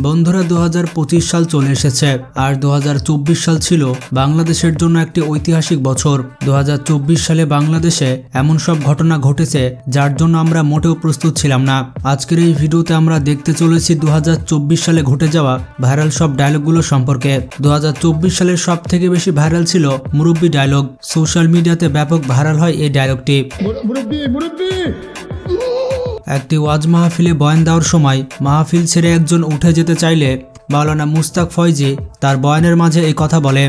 বন্ধুরা 2025 সাল চলে এসেছে আর 2024 সাল ছিল বাংলাদেশের জন্য একটি ঐতিহাসিক বছর। 2024 সালে বাংলাদেশে এমন সব ঘটনা ঘটেছে যার জন্য আমরা মোটেও প্রস্তুত ছিলাম না। আজকের এই ভিডিওতে আমরা দেখতে চলেছি 2024 সালে ঘটে যাওয়া ভাইরাল সব ডায়লগগুলো সম্পর্কে। 2024 সালের সব থেকে বেশি ভাইরাল ছিল মুরব্বি ডায়লগ। সোশ্যাল মিডিয়াতে ব্যাপক ভাইরাল হয় এই ডায়লগটি। একটি ওয়াজ মাহফিলে বয়ান দেওয়ার সময় মাহফিল ছেড়ে একজন উঠে যেতে চাইলে মাওলানা মুস্তাক ফয়জি তার বয়ানের মাঝে এই কথা বলে,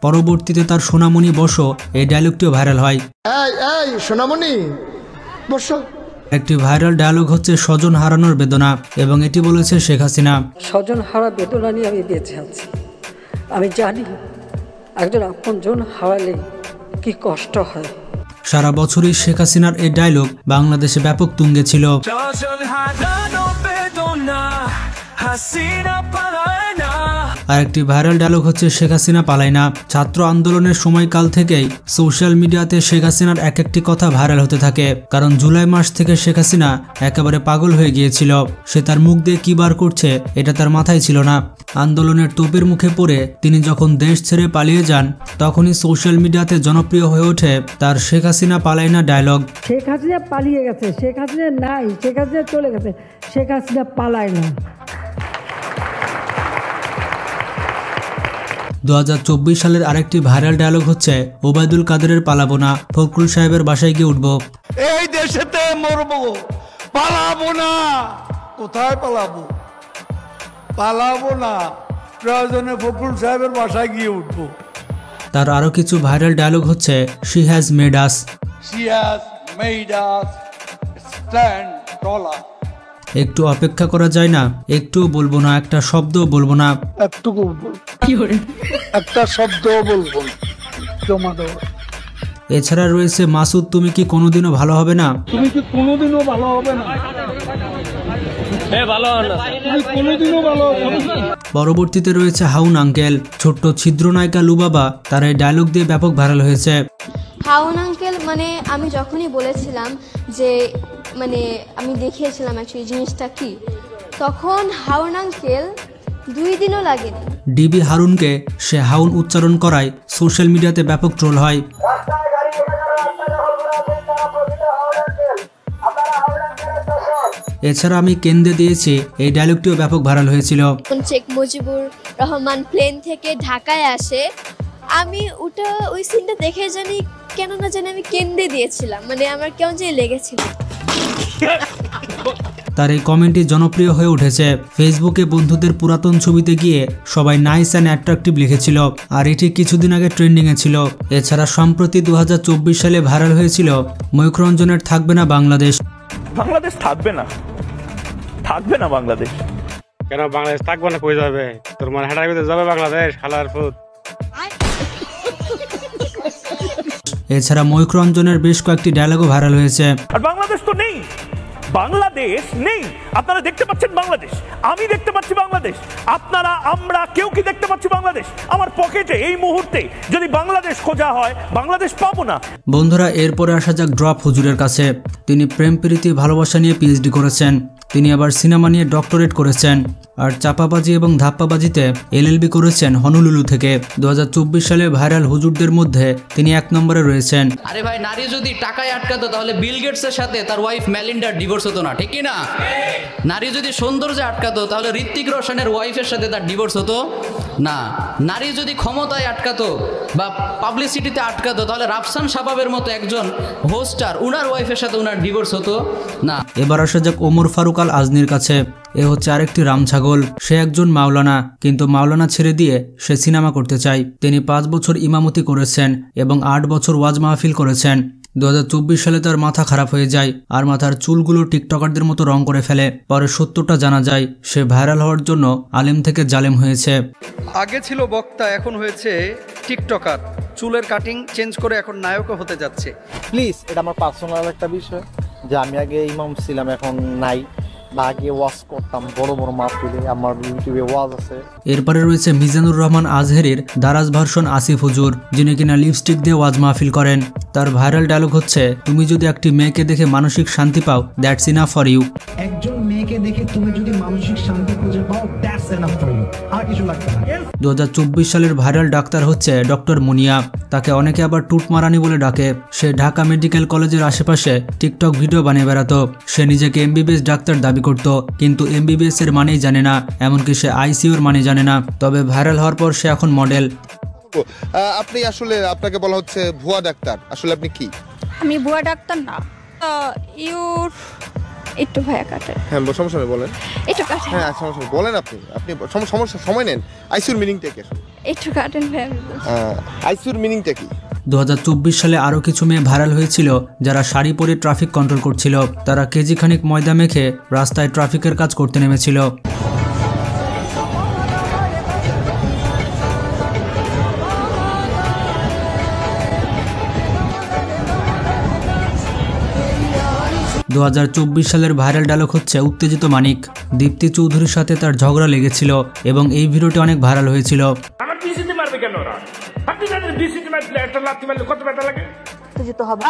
পরবর্তীতে তার সোনামণি বসো এই ডায়লগটিও ভাইরাল হয়। সোনামণি বসো। একটি ভাইরাল ডায়লগ হচ্ছে স্বজন হারানোর বেদনা, এবং এটি বলেছে শেখ হাসিনা। স্বজন হারা বেদনা নিয়ে আমি বেঁচে আছি। আমি জানি একজন আপনজন হারালে কি কষ্ট হয়। সারা বছরই শেখ হাসিনার এই ডায়লগ বাংলাদেশে ব্যাপক তুঙ্গে ছিল। আরেকটি ভাইরাল ডায়লগ হচ্ছে শেখ হাসিনা পালায় না। ছাত্র আন্দোলনের সময়কাল থেকেই সোশ্যাল মিডিয়াতে শেখ হাসিনার এক একটি কথা ভাইরাল হতে থাকে, কারণ জুলাই মাস থেকে শেখ হাসিনা একেবারে পাগল হয়ে গিয়েছিল। সে তার মুখ দিয়ে কি বার করছে এটা তার মাথায় ছিল না। আন্দোলনের তোপের মুখে পড়ে তিনি যখন দেশ ছেড়ে পালিয়ে যান তখনই সোশ্যাল মিডিয়াতে জনপ্রিয় হয়ে ওঠে তার শেখ হাসিনা পালায় না ডায়লগ। শেখ হাসিনা পালিয়ে গেছে, শেখ হাসিনা নাই, শেখ হাসিনা চলে গেছে, শেখ হাসিনা পালায় না। 2024 সালের আরেকটি ভাইরাল ডায়লগ হচ্ছে ওবায়দুল কাদেরের পালাবো না, ফখরুল সাহেবের বাসায় গিয়ে উঠবো। এই দেশেতে মরবো, পালাবো না। কোথায় পালাবো? পালাবো না, প্রয়োজনে ফখরুল সাহেবের বাসায় গিয়ে উঠবো। তার আরো কিছু ভাইরাল ডায়লগ হচ্ছে she has made us, stand taller. একটু অপেক্ষা করা যায় না, একটুও বলবো না, একটা শব্দও বলবো না। একটা শব্দও বলবো না। জমা দাও। এছাড়া রয়েছে মাসুদ তুমি কি কোনোদিনও ভালো হবে না, তুমি কি কোনোদিনও ভালো হবে না, পরবর্তীতে রয়েছে হাউন আঙ্কেল। ছোট্ট ছিদ্র নায়িকা লুবাবা তার এই ডায়লগ দিয়ে ব্যাপক ভাইরাল হয়েছে। হাউন আঙ্কেল মানে আমি যখনই বলেছিলাম যে মানে আমি দেখিয়েছিলাম অ্যাকচুয়ালি জিনিসটা কি, তখন হাউন আঙ্কেল 2 দিনও লাগেনি। ডিবি হারুনকে সে হাউন উচ্চারণ করায় সোশ্যাল মিডিয়াতে ব্যাপক ট্রোল হয়। এছাড়া আমি কেন্দ্রে দিয়েছি এই ডায়লগটিও ব্যাপক ভাইরাল হয়েছিল। শেখ মুজিবুর রহমান প্লেন থেকে ঢাকায় আসে, আমি ওটা ওই সিনটা দেখে জানি কেন না জানি আমি কেন্দ্রে দিয়েছিলাম, মানে আমার কেমন যে লেগেছিল। তার এই কমেন্টটি জনপ্রিয় হয়ে উঠেছে। ফেসবুকে বন্ধুদের পুরাতন ছবিতে গিয়ে সবাই নাইস অ্যান্ড অ্যাট্রাকটিভ লিখেছিল, আর এটি কিছুদিন আগে ট্রেন্ডিংয়ে ছিল। এছাড়া সম্প্রতি 2024 সালে ভাইরাল হয়েছিল ময়ূররঞ্জনের থাকবে না বাংলাদেশ। বাংলাদেশ থাকবে না, থাকবে না বাংলাদেশ। কেন বাংলাদেশ থাকবে না? কই যাবে? তোর মানে হাঁটার ভিতরে যাবে বাংলাদেশ খালার ফুট। এছাড়া ময়ূররঞ্জনের বেশ কয়েকটি ডায়লগও ভাইরাল হয়েছে। আর বাংলাদেশ তো নেই, বাংলাদেশ নেই। আপনারা দেখতে পাচ্ছেন বাংলাদেশ, আমি দেখতে পাচ্ছি বাংলাদেশ, আপনারা আমরা কেউ কি দেখতে পাচ্ছি বাংলাদেশ? আমার পকেটে এই মুহূর্তে যদি বাংলাদেশ খোঁজা হয় বাংলাদেশ পাবো না। বন্ধুরা এরপরে আসা যাক ড্রপ হুজুরের কাছে। তিনি প্রেম প্রীতি ভালোবাসা নিয়ে পিএইচডি করেছেন, তিনি আবার সিনেমা নিয়ে ডক্টরেট করেছেন, আর চাপাবাজি এবং ধাপ্পাবাজিতে এলএলবি করেছেন হনুলুলু থেকে। 2024 সালে ভাইরাল হুজুরদের মধ্যে তিনি 1 নম্বরে রয়েছেন। আরে ভাই, নারী যদি টাকায় আটকাতো তাহলে বিল গেটসের সাথে তার ওয়াইফ মেলিন্ডার ডিভোর্স হতো না, ঠিক কি না? নারী যদি সৌন্দর্যে আটকাতো তাহলে ঋত্বিক রোশনের ওয়াইফের সাথে তার ডিভোর্স হতো না। নারী যদি ক্ষমতায় আটকাতো বা পাবলিসিটিতে আটকাতো তাহলে রাফসান শাবাবের মতো একজন হোস্টার উনার ওয়াইফের সাথে উনার ডিভোর্স হতো না। এবার আসা যাক ওমর ফারুক আল আজনির কাছে। এ হচ্ছে আরেকটি রামছাগল। সে একজন মাওলানা, কিন্তু মাওলানা ছেড়ে দিয়ে সে সিনেমা করতে চায়। তিনি 5 বছর ইমামতি করেছেন এবং 8 বছর ওয়াজ মাহফিল করেছেন। 2024 সালে তার মাথা খারাপ হয়ে যায় আর মাথার চুলগুলো টিকটকারদের মতো রং করে ফেলে। পরে সত্যটা জানা যায়, সে ভাইরাল হওয়ার জন্য আলেম থেকে জালেম হয়েছে। আগে ছিল বক্তা, এখন হয়েছে টিকটকার। চুলের কাটিং চেঞ্জ করে এখন নায়কও হতে যাচ্ছে। প্লিজ, এটা আমার পার্সোনাল একটা বিষয় যে আমি আগে ইমাম ছিলাম, এখন নাই। বা আগে ওয়াজ করতাম বড় বড় মাহফিলে, আমার ইউটিউবে ওয়াজ আছে। এরপরে রয়েছে মিজানুর রহমান আজহেরির দারাজ ভার্সন আসিফ হুজুর, যিনি কিনা লিপস্টিক দিয়ে ওয়াজ মাহফিল করেন। তার ভাইরাল ডায়লগ হচ্ছে, তুমি যদি একটি মেয়েকে দেখে মানসিক শান্তি পাও, দ্যাটস ইনাফ ফর ইউ। একজন মেয়েকে দেখে তুমি যদি মানসিক শান্তি খুঁজে পাও, দ্যাটস ইনাফ ফর ইউ, আর কিছু লাগবে না। 2024 সালের ভাইরাল ডাক্তার হচ্ছে ডক্টর মুনিয়া। তাকে অনেকে আবার টুট মারানি বলে ডাকে। সে ঢাকা মেডিকেল কলেজের আশেপাশে টিকটক ভিডিও বানিয়ে বেড়াতো। সে নিজেকে এমবিবিএস ডাক্তার দাবি করত, কিন্তু এমবিবিএস এর মানেই জানে না, এমনকি সে আইসিইউর মানে জানে না। তবে ভাইরাল হওয়ার পর সে এখন মডেল। আপনি আসলে, আপনাকে বলা হচ্ছে ভুয়া ডাক্তার, আসলে আপনি কি? আমি ভুয়া ডাক্তার না, ইউর একটু ভায়া কাটে। হ্যাঁ, সমস্যা নেই, বলেন। একটু কাটে। হ্যাঁ, সমস্যা নেই, বলেন। আপনি সমস্যা, সময় নেন। আইসিইউর মিনিংটা কি আসলে? একটু কাটেন ভাই। আইসিইউর মিনিংটা কি? 2024 সালে আরও কিছু মেয়ে ভাইরাল হয়েছিল যারা শাড়ি পরে ট্রাফিক কন্ট্রোল করছিল। তারা কেজি খানিক ময়দা মেখে রাস্তায় ট্রাফিকের কাজ করতে নেমেছিল। দু 2024 সালের ভাইরাল ডায়লগ হচ্ছে উত্তেজিত মানিক। দীপ্তি চৌধুরীর সাথে তার ঝগড়া লেগেছিল এবং এই ভিডিওটি অনেক ভাইরাল হয়েছিল। আমার বিসিতে মারবে কেন ওরা? আপনি জানেন বিসিতে মারলে একটা লাথি মারলে কত ব্যথা লাগে? উত্তেজিত হবে।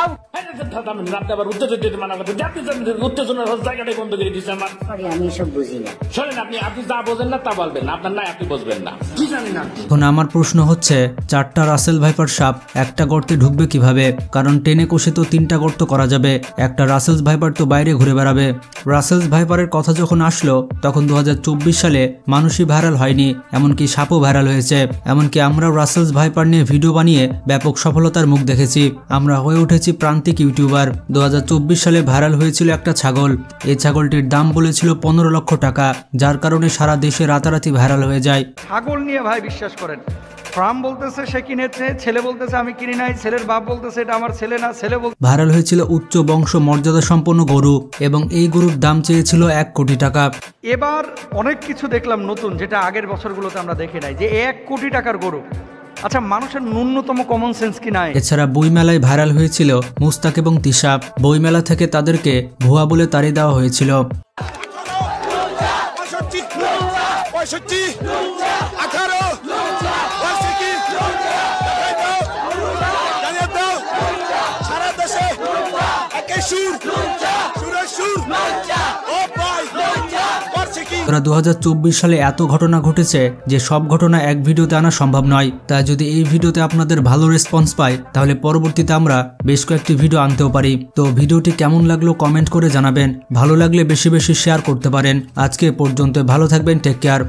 আবার উত্তেজিত মানা কথা, আপনি জানেন উত্তেজনার জায়গাটাই বন্ধ করে দিচ্ছে আমার। আমি সব বুঝি না। শোনেন, আপনি যা বোঝেন না তা বলবেন না, আপনার নাই আপনি বুঝবেন না, কি জানেন আপনি। এখন আমার প্রশ্ন হচ্ছে, 4টা রাসেল ভাইপার সাপ একটা গর্তে ঢুকবে কিভাবে? কারণ টেনে কষে তো 3টা গর্ত করা যাবে, একটা রাসেলস ভাইপার তো বাইরে ঘুরে বেড়াবে। রাসেলস ভাইপারের কথা যখন আসলো তখন 2024 সালে মানুষই ভাইরাল হয়নি, এমনকি সাপও ভাইরাল হয়েছে। এমনকি আমরাও রাসেলস ভাইপার নিয়ে ভিডিও বানিয়ে ব্যাপক সফলতার মুখ দেখেছি। আমরা হয়ে উঠেছি প্রান্তিক ইউটিউবার। 2024 সালে ভাইরাল হয়েছিল একটা ছাগল। এই ছাগলটির দাম বলেছিল 15 লক্ষ টাকা, যার কারণে সারা দেশে রাতারাতি ভাইরাল হয়ে যায়। ছাগল নিয়ে ভাই বিশ্বাস করেন, ফার্ম বলতেছে সে কিনেছে, ছেলে বলতেছে আমি কিনি নাই, ছেলের বাপ বলতেছে এটা আমার ছেলে না, ছেলে ভাইরাল হয়েছিল উচ্চ বংশ মর্যাদা সম্পন্ন গরু, এবং এই গরুর দাম চেয়েছিল 1 কোটি টাকা। এবার অনেক কিছু দেখলাম নতুন, যেটা আগের বছরগুলোতে আমরা দেখি নাই, যে 1 কোটি টাকার গরু। আচ্ছা, মানুষের ন্যূনতম কমন সেন্স কি নাই? এছাড়া বইমেলায় ভাইরাল হয়েছিল মুস্তাক এবং তিশা। বইমেলা থেকে তাদেরকে ভুয়া বলে তাড়িয়ে দেওয়া হয়েছিল। ওরা 2024 সালে এত ঘটনা ঘটেছে যে সব ঘটনা এক ভিডিওতে আনা সম্ভব নয়। তাই যদি এই ভিডিওতে আপনাদের ভালো রেসপন্স পায়, তাহলে পরবর্তীতে আমরা বেশ কয়েকটি ভিডিও আনতেও পারি। তো ভিডিওটি কেমন লাগলো কমেন্ট করে জানাবেন। ভালো লাগলে বেশি বেশি শেয়ার করতে পারেন। আজকে পর্যন্ত ভালো থাকবেন, টেক কেয়ার।